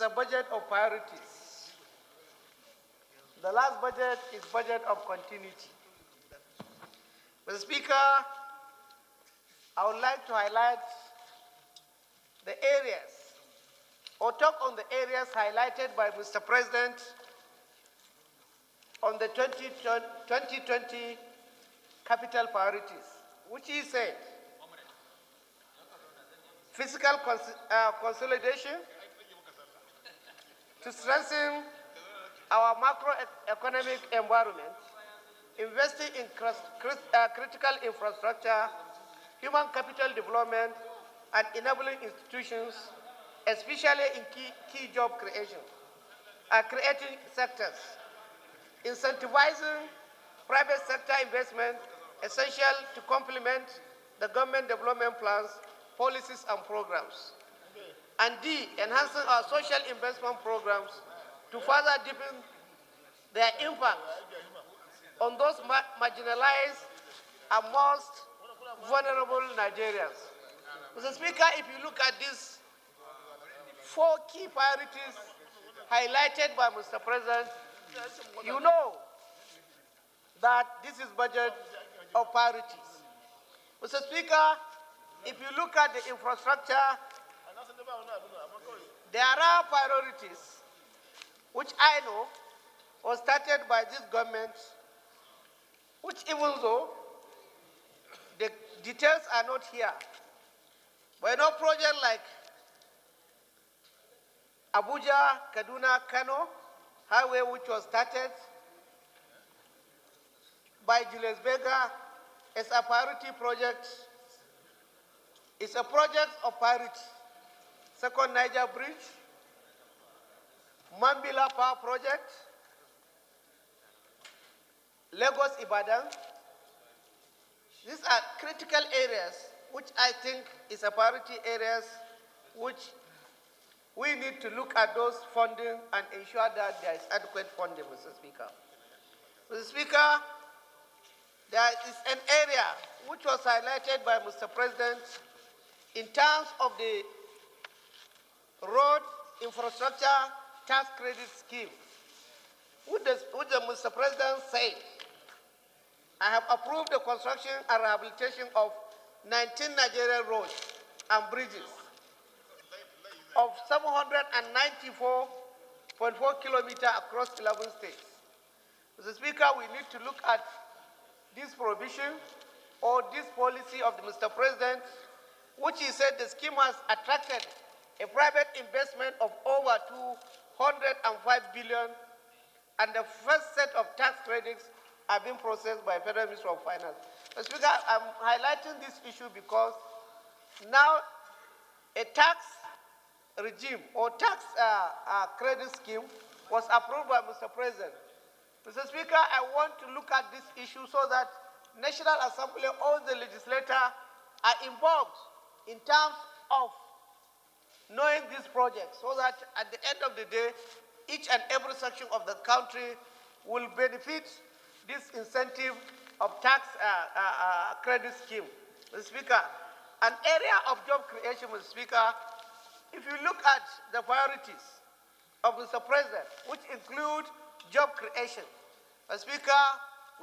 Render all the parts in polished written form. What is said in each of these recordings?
is a budget of priorities. The last budget is budget of continuity. Mr. Speaker, I would like to highlight the areas, or talk on the areas highlighted by Mr. President on the 2020 capital priorities, which he said: fiscal consolidation to strengthen our macroeconomic environment, investing in critical infrastructure, human capital development, and enabling institutions, especially in key job creation, creating sectors, incentivizing private sector investment, essential to complement the government development plans, policies, and programs. And D, enhancing our social investment programs to further deepen their impact on those marginalized and most vulnerable Nigerians. Mr. Speaker, if you look at these 4 key priorities highlighted by Mr. President, you know that this is budget of priorities. Mr. Speaker, if you look at the infrastructure, there are priorities which I know was started by this government, which even though the details are not here, but no project like Abuja, Kaduna, Kano highway, which was started by Julius Berger, is a priority project. It's a project of priority. Second Niger Bridge, Mambila Power Project, Lagos Ibadan. These are critical areas which I think is a priority areas which we need to look at those funding and ensure that there is adequate funding, Mr. Speaker. Mr. Speaker, there is an area which was highlighted by Mr. President in terms of the road infrastructure tax credit scheme, which the Mr. President said, I have approved the construction and rehabilitation of 19 Nigerian roads and bridges of 794.4 kilometers across 11 states. Mr. Speaker, we need to look at this provision or this policy of the Mr. President, which he said the scheme has attracted a private investment of over 205 billion, and the first set of tax credits are being processed by Federal Ministry of Finance. Mr. Speaker, I'm highlighting this issue because now a tax regime or tax credit scheme was approved by Mr. President. Mr. Speaker, I want to look at this issue so that National Assembly, all the legislators are involved in terms of knowing this project, so that at the end of the day, each and every section of the country will benefit this incentive of tax credit scheme. Mr. Speaker, an area of job creation, Mr. Speaker, if you look at the priorities of Mr. President, which include job creation, Mr. Speaker,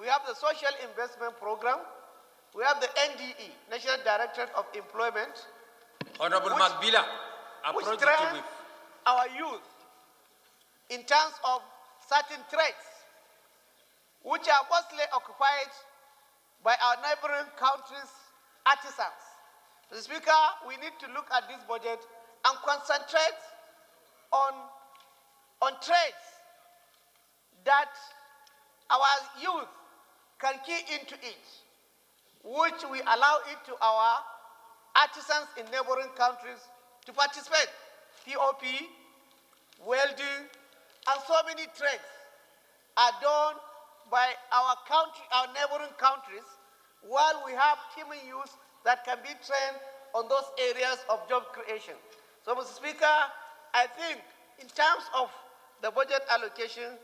we have the Social Investment Program, we have the NDE, National Directorate of Employment, Honorable Magbila, which train our youth in terms of certain trades, which are mostly occupied by our neighboring countries' artisans. Mr. Speaker, we need to look at this budget and concentrate on trades that our youth can key into it, which we allow it to our artisans in neighboring countries to participate. POP, welding, and so many trades are done by our country, our neighboring countries, while we have teaming youth that can be trained on those areas of job creation. So, Mr. Speaker, I think in terms of the budget allocation,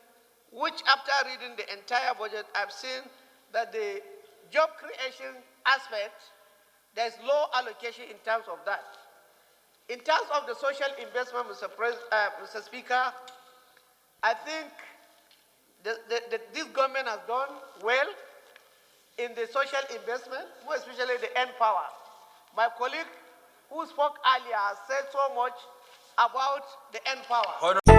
which after reading the entire budget, I've seen that the job creation aspect, there's low allocation in terms of that. In terms of the social investment, Mr. Speaker, I think this government has done well in the social investment, more especially the end power. My colleague who spoke earlier has said so much about the end power.